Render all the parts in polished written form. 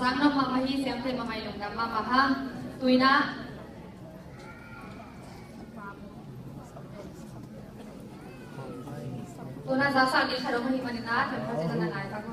sang nam ma hi sem te ma mai long dam ma ma ha tuina tuna za sa ni kharo hi manina tham pa chana nai ta ko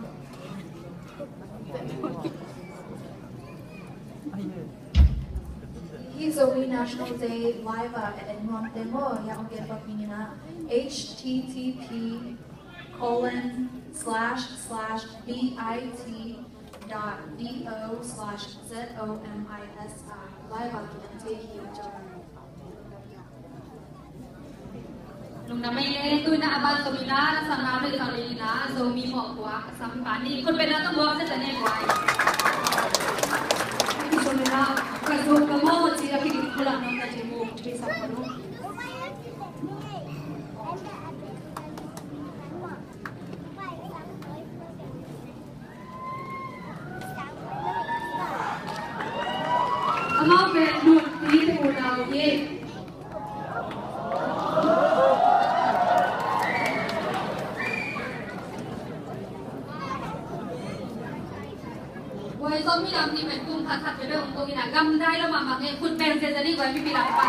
Zoe National Day live at Edmond Demo yang get papinina http://bit.do/ZOMISI live at Antehi nung na may tuwi na abal so mina sa namin sa lina so mi mo kwa sa pani kun pena to buwak sa tanay kwai so mina kaso kamo sila kinikula nang najimo bisa pano Amo pe nun dito ko daw ye Why so mi làm gì mình cùng thật thật với đồng tôi là găm đai đâu mà ngheคุณเป็นเซนซารี่ไว้พี่ปีหลังไป